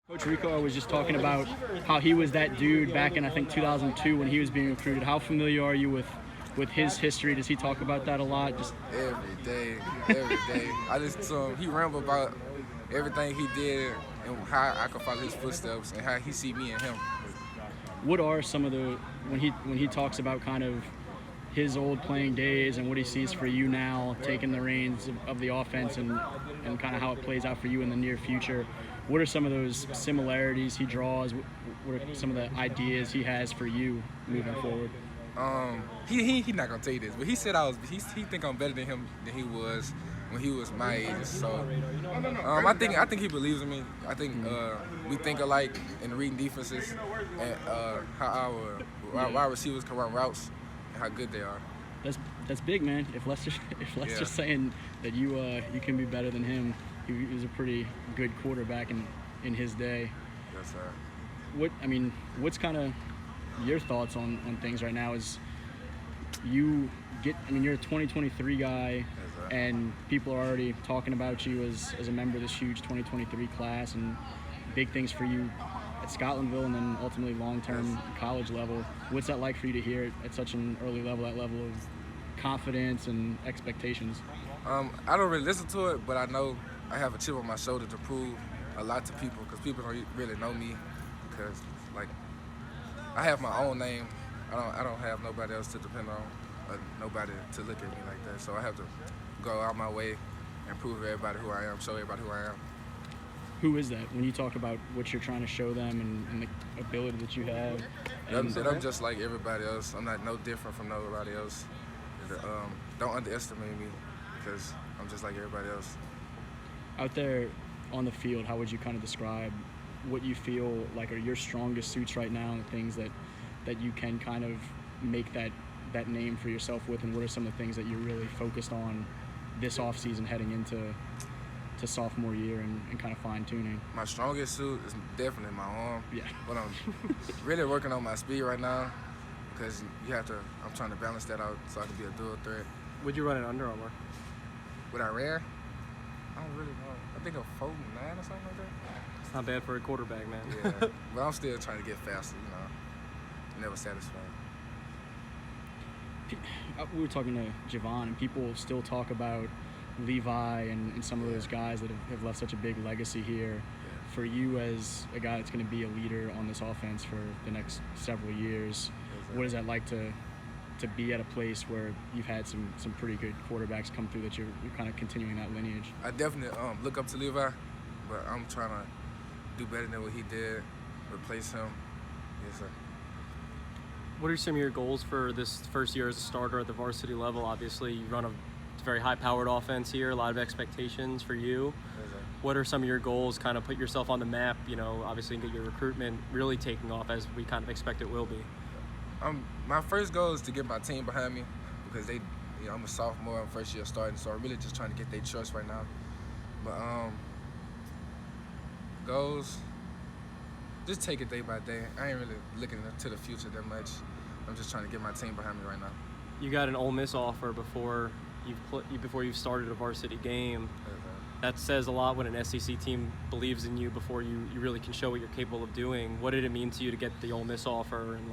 Coach Ricard was just talking about how he was that dude back in, I think, 2002 when he was being recruited. How familiar are you with his history? Does he talk about that a lot? Just every day. I listen to him. He ramble about everything he did and how I could follow his footsteps and how he see me and him. What are some of the when he talks about kind of his old playing days and what he sees for you now, taking the reins of the offense and kind of how it plays out for you in the near future? What are some of those similarities he draws? What are some of the ideas he has for you moving forward? He not gonna tell you this, but he said he think I'm better than him than he was when he was my age. So I think he believes in me. I think we think alike in reading defenses and how our wide receivers can run routes and how good they are. That's big, man. If Lester's saying that you can be better than him, he was a pretty good quarterback in his day. Yes, sir. What's kind of your thoughts on things right now? Is you're a 2023 guy, yes, and people are already talking about you as a member of this huge 2023 class, and big things for you at Scotlandville and then ultimately long-term college level. What's that like for you to hear it at such an early level, that level of confidence and expectations? I don't really listen to it, but I know I have a chip on my shoulder to prove a lot to people because people don't really know me because, like, I have my own name. I don't have nobody else to depend on or nobody to look at me like that. So I have to go out my way and prove to everybody who I am, show everybody who I am. Who is that? When you talk about what you're trying to show them and the ability that you have? I'm just like everybody else. I'm not no different from nobody else. Don't underestimate me because I'm just like everybody else. Out there on the field, how would you kind of describe what you feel like are your strongest suits right now and the things that you can kind of make that name for yourself with, and what are some of the things that you're really focused on this offseason heading into sophomore year and kind of fine-tuning? My strongest suit is definitely my arm. Yeah. But I'm really working on my speed right now because I'm trying to balance that out so I can be a dual threat. Would you run an Under Armour? What I ran? I don't really know. I think a 4.9 or something like that. It's not bad for a quarterback, man. Yeah, but I'm still trying to get faster, Never satisfied. We were talking to Javon, and people still talk about Levi and some of those guys that have left such a big legacy here. Yeah. For you as a guy that's going to be a leader on this offense for the next several years, what is that like to be at a place where you've had some pretty good quarterbacks come through that you're kind of continuing that lineage? I definitely look up to Levi, but I'm trying to do better than what he did, replace him. Yes, sir. What are some of your goals for this first year as a starter at the varsity level? Obviously, you run a very high-powered offense here, a lot of expectations for you. Yes, sir. What are some of your goals, kind of put yourself on the map, obviously, and get your recruitment really taking off as we kind of expect it will be? My first goal is to get my team behind me because I'm a sophomore, I'm first year starting, so I'm really just trying to get their trust right now. But goals, just take it day by day. I ain't really looking to the future that much. I'm just trying to get my team behind me right now. You got an Ole Miss offer before you've started a varsity game. That says a lot when an SEC team believes in you before you really can show what you're capable of doing. What did it mean to you to get the Ole Miss offer and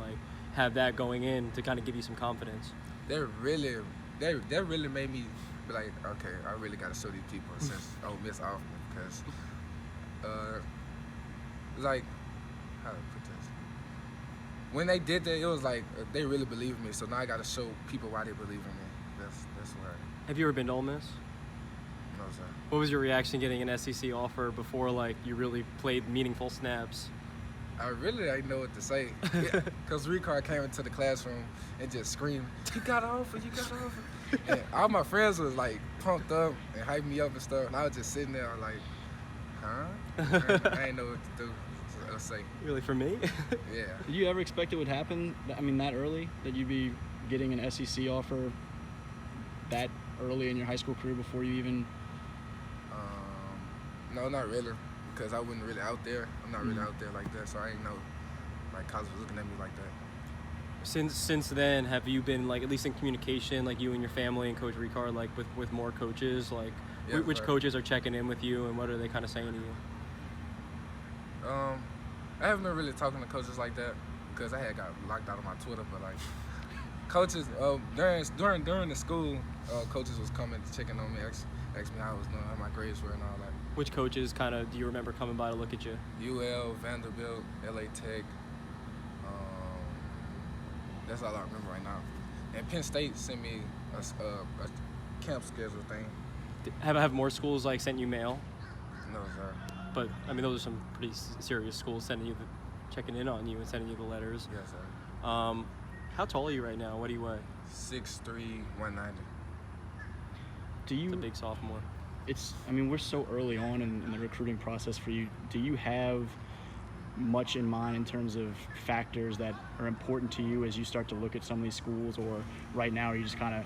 have that going in to kind of give you some confidence? That really made me be like, okay, I really got to show these people since Ole Miss offered me because how to put this? When they did that, it was like they really believed in me. So now I got to show people why they believe in me. That's why. Have you ever been to Ole Miss? No, sir. What was your reaction getting an SEC offer before you really played meaningful snaps? I didn't know what to say because Ricard came into the classroom and just screamed, "You got an offer! You got an offer!" And all my friends was pumped up and hyped me up and stuff, and I was just sitting there huh? I didn't know what to do. Say. Really, for me? Yeah. Did you ever expect it would happen, that early, that you'd be getting an SEC offer that early in your high school career before you even? No, not really, because I wasn't really out there. I'm not really out there like that, so I didn't know college was looking at me like that. Since then, have you been at least in communication, you and your family and Coach Ricard, with more coaches? Yeah, which coaches are checking in with you, and what are they kind of saying to you? I haven't been really talking to coaches like that because I had got locked out of my Twitter. But like coaches, during the school, coaches was coming, checking on me, asked me how I was doing, how my grades were, and all that. Which coaches kind of do you remember coming by to look at you? UL, Vanderbilt, LA Tech. That's all I remember right now. And Penn State sent me a camp schedule thing. Have more schools like sent you mail? No, sir. But I mean, those are some pretty serious schools sending you, checking in on you and sending you the letters. Yes, sir. How tall are you right now? What do you weigh? 6'3", 190. Do you? The big sophomore. I mean, we're so early on in the recruiting process for you. Do you have much in mind in terms of factors that are important to you as you start to look at some of these schools, or right now are you just kind of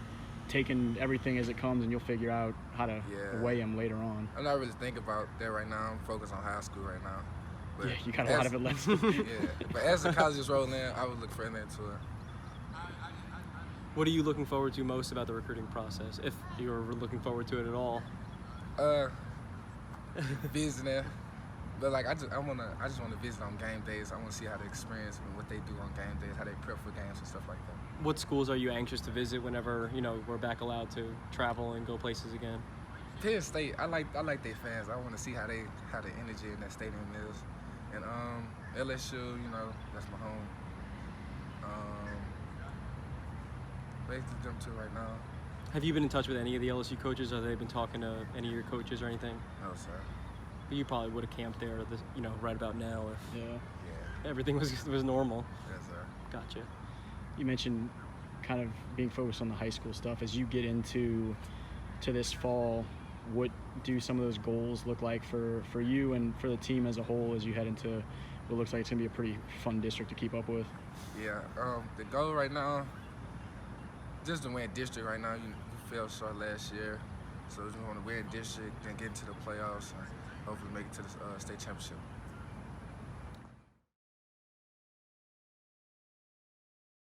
taking everything as it comes and you'll figure out how to weigh them later on? I'm not really thinking about that right now. I'm focused on high school right now. But Yeah, you got a lot of it left. Yeah, but as the colleges roll in, I would look further into it. What are you looking forward to most about the recruiting process, if you're looking forward to it at all? Visiting. But like I just want to visit on game days. I want to see how the experience and what they do on game days, how they prep for games and stuff like that. What schools are you anxious to visit whenever we're back allowed to travel and go places again? Penn State, I like their fans. I want to see how the energy in that stadium is. And LSU, that's my home. Basically them two right now. Have you been in touch with any of the LSU coaches? Have they been talking to any of your coaches or anything? No, sir. But you probably would have camped there, right about now if Yeah. everything was normal. Yes, sir. Gotcha. You mentioned kind of being focused on the high school stuff. As you get into this fall, what do some of those goals look like for you and for the team as a whole as you head into what looks like it's going to be a pretty fun district to keep up with? Yeah, the goal right now, just to win district right now. You fell short last year, so we want to win district, then get into the playoffs, and hopefully make it to the state championship.